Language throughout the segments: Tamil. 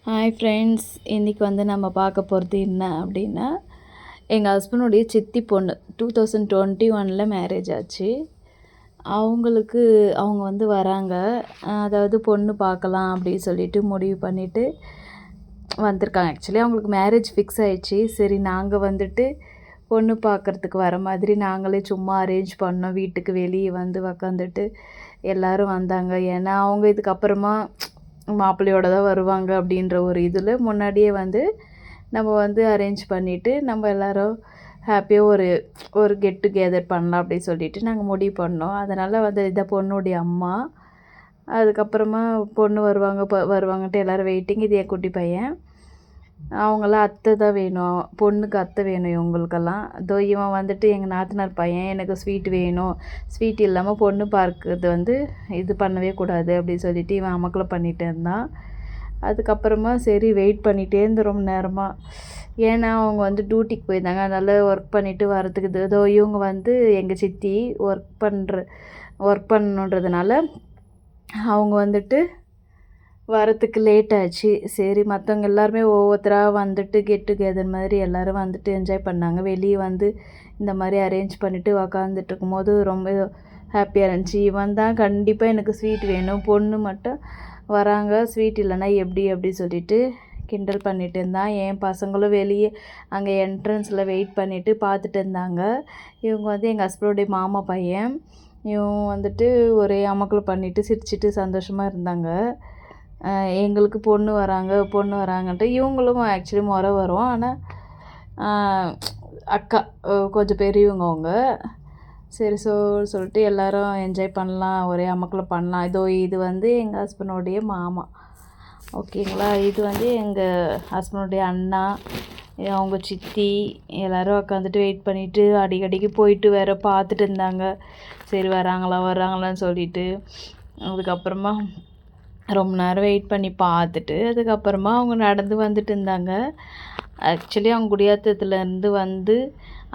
ஹாய் ஃப்ரெண்ட்ஸ், இன்றைக்கி நம்ம பார்க்க போகிறது என்ன அப்படின்னா, எங்கள் ஹஸ்பண்டுடைய சித்தி பொண்ணு 2021 மேரேஜ் ஆச்சு. அவங்க வராங்க. அதாவது பொண்ணு பார்க்கலாம் அப்படின்னு சொல்லிட்டு முடிவு பண்ணிவிட்டு வந்திருக்காங்க. ஆக்சுவலி அவங்களுக்கு மேரேஜ் ஃபிக்ஸ் ஆயிடுச்சு. சரி, நாங்கள் பொண்ணு பார்க்குறதுக்கு வர மாதிரி நாங்களே சும்மா அரேஞ்ச் பண்ணோம். வீட்டுக்கு வெளியே உக்காந்துட்டு எல்லோரும் வந்தாங்க. ஏன்னா அவங்க இதுக்கப்புறமா மாப்பிள்ளையோட தான் வருவாங்க அப்படின்ற ஒரு இதில் முன்னாடியே நம்ம அரேஞ்ச் பண்ணிவிட்டு நம்ம எல்லோரும் ஹாப்பியாக ஒரு கெட் டுகெதர் பண்ணலாம் அப்படின்னு சொல்லிட்டு நாங்கள் முடிவு பண்ணோம். அதனால் இதான் பொண்ணுடைய அம்மா. அதுக்கப்புறமா பொண்ணு வருவாங்கன்ட்டு எல்லோரும் வெயிட்டிங். இது என் குட்டி பையன். அவங்களாம் அத்தை தான் வேணும், பொண்ணுக்கு அத்தை வேணும் இவங்களுக்கெல்லாம். இவன் எங்கள் நாத்தனார் பையன், எனக்கு ஸ்வீட் வேணும், ஸ்வீட் இல்லாமல் பொண்ணு பார்க்குறது இது பண்ணவே கூடாது அப்படின்னு சொல்லிட்டு இவன் அமக்கலை பண்ணிகிட்டு இருந்தான். அதுக்கப்புறமா சரி வெயிட் பண்ணிகிட்டே இருந்து ரொம்ப நேரமாக. ஏன்னா அவங்க டியூட்டிக்கு போயிருந்தாங்க. அதனால் ஒர்க் பண்ணிவிட்டு வரத்துக்கு இவங்க எங்கள் சித்தி ஒர்க் பண்ணணுன்றதுனால அவங்க வரத்துக்கு லேட் ஆச்சு. சரி, மற்றவங்க எல்லாருமே ஒவ்வொருத்தராக கெட் டுகெதர் மாதிரி எல்லோரும் என்ஜாய் பண்ணாங்க. வெளியே இந்த மாதிரி அரேஞ்ச் பண்ணிவிட்டு உக்காந்துட்டு இருக்கும்போது ரொம்ப ஹாப்பியாக இருந்துச்சு. இவன் தான் கண்டிப்பாக எனக்கு ஸ்வீட் வேணும், பொண்ணு மட்டும் வராங்க, ஸ்வீட் இல்லைன்னா எப்படி சொல்லிட்டு கிண்டல் பண்ணிகிட்டு இருந்தான். என் பசங்களும் வெளியே அங்கே என்ட்ரன்ஸில் வெயிட் பண்ணிவிட்டு பார்த்துட்டு இருந்தாங்க. இவங்க எங்கள் ஹஸ்பண்டுடைய மாமா பையன். இவன் ஒரே அமக்கல் பண்ணிவிட்டு சிரிச்சிட்டு சந்தோஷமாக இருந்தாங்க. எங்களுக்கு பொண்ணு வராங்கன்ட்டு இவங்களும் ஆக்சுவலி முறை வரும். ஆனால் அக்கா கொஞ்சம் பெரியவங்க அவங்க. சரி சொல்லிட்டு எல்லோரும் என்ஜாய் பண்ணலாம், ஒரே அமக்கில் பண்ணலாம். இது எங்கள் ஹஸ்பண்டோடைய மாமா, ஓகேங்களா. இது எங்கள் ஹஸ்பண்டோடைய அண்ணா, அவங்க சித்தி எல்லோரும் உட்காந்துட்டு வெயிட் பண்ணிவிட்டு அடிக்கடிக்கு போயிட்டு வேறு பார்த்துட்டு இருந்தாங்க. சரி வராங்களான்னு சொல்லிட்டு. அதுக்கப்புறமா ரொம்ப நேரம் வெயிட் பண்ணி பார்த்துட்டு அதுக்கப்புறமா அவங்க நடந்து வந்துட்டு இருந்தாங்க. ஆக்சுவலி அவங்க குடியாத்தத்துலேருந்து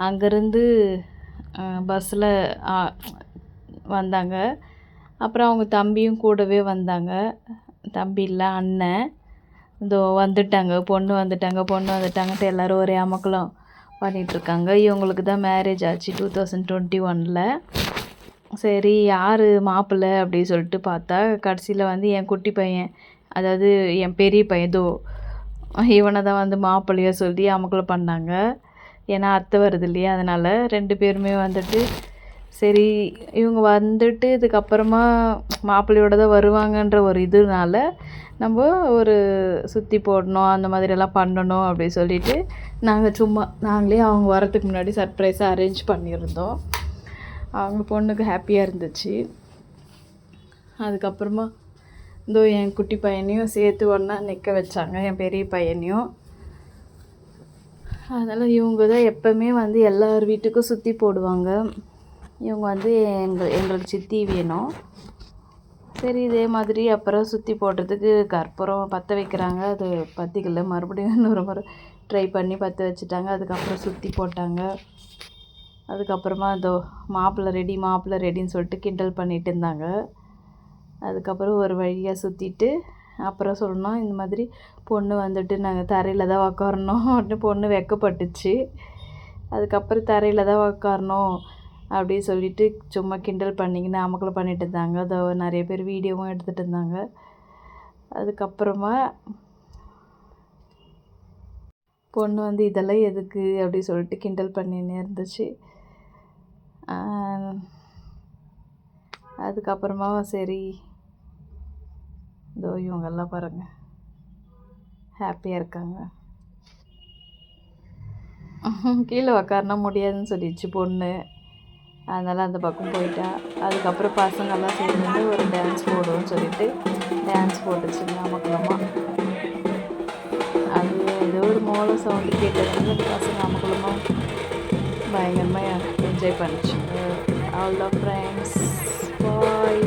அங்கேருந்து பஸ்ஸில் வந்தாங்க. அப்புறம் அவங்க தம்பியும் கூடவே வந்தாங்க. தம்பி இல்லை, அண்ணன். வந்துட்டாங்க, பொண்ணு வந்துட்டாங்கன்ட்டு எல்லோரும் ஒரே அமக்கலம் பண்ணிகிட்ருக்காங்க. இவங்களுக்கு தான் மேரேஜ் ஆச்சு 2021. சரி, யார் மாப்பிள்ளை அப்படின்னு சொல்லிட்டு பார்த்தா கடைசியில் என் குட்டி பையன், அதாவது என் பெரிய பையன் இவனை தான் மாப்பிள்ளையாக சொல்லி அமக்கலை பண்ணாங்க. ஏன்னா அத்தை வருது இல்லையா, அதனால் 2 பேருமே சரி இவங்க இதுக்கப்புறமா மாப்பிள்ளையோட தான் வருவாங்கன்ற ஒரு இதனால நம்ம ஒரு சுற்றி போடணும், அந்த மாதிரியெல்லாம் பண்ணணும் அப்படின்னு சொல்லிட்டு நாங்களே அவங்க வரத்துக்கு முன்னாடி சர்ப்ரைஸாக அரேஞ்ச் பண்ணியிருந்தோம். அவங்க பொண்ணுக்கு ஹாப்பியாக இருந்துச்சு. அதுக்கப்புறமா என் குட்டி பையனையும் சேர்த்து ஒன்றா நிற்க வச்சாங்க, என் பெரிய பையனையும். அதனால் இவங்க தான் எப்போவுமே எல்லார் வீட்டுக்கும் சுற்றி போடுவாங்க. இவங்க எங்களுக்கு சித்தி வேணும். சரி, இதே மாதிரி அப்புறம் சுற்றி போடுறதுக்கு கற்பூரம் பற்ற வைக்கிறாங்க. அது பற்றிக்கல, மறுபடியும் இன்னொரு முறை ட்ரை பண்ணி பற்ற வச்சுட்டாங்க. அதுக்கப்புறம் சுற்றி போட்டாங்க. அதுக்கப்புறமா மாப்பிள்ளை ரெடின்னு சொல்லிட்டு கிண்டல் பண்ணிகிட்டு இருந்தாங்க. அதுக்கப்புறம் ஒரு வழியாக சுற்றிட்டு அப்புறம் சொல்லணும், இந்த மாதிரி பொண்ணு நாங்கள் தரையில் தான் உக்காரணும் அப்படின்னு பொண்ணு வெக்கப்பட்டுச்சு. அதுக்கப்புறம் தரையில் தான் உக்காரணும் அப்படின்னு சொல்லிட்டு சும்மா கிண்டல் பண்ணிக்கின்னு அமக்கலை பண்ணிகிட்டு இருந்தாங்க. நிறைய பேர் வீடியோவும் எடுத்துகிட்டு இருந்தாங்க. அதுக்கப்புறமா பொண்ணு இதெல்லாம் எதுக்கு அப்படி சொல்லிட்டு கிண்டல் பண்ணின்னு இருந்துச்சு. அதுக்கப்புறமா சரி, இவங்கெல்லாம் பாருங்கள் ஹாப்பியாக இருக்காங்க. கீழே உக்காரனா முடியாதுன்னு சொல்லிடுச்சு பொண்ணு, அதனால் அந்த பக்கம் போயிட்டா. அதுக்கப்புறம் பசங்கள்லாம் சேர்ந்து ஒரு டான்ஸ் போடுவோன்னு சொல்லிட்டு டான்ஸ் போட்டுச்சுங்க அமக்கலமாக. அது ஏதோ ஒரு மோள சவுண்டு கேட்டதுனால அந்த பசங்க அமக்கலமாக பயங்கரமாக என்ஜாய் பண்ணிச்சுங்க. அவ்வளோ ஃப்ரெண்ட்ஸ், பாய்.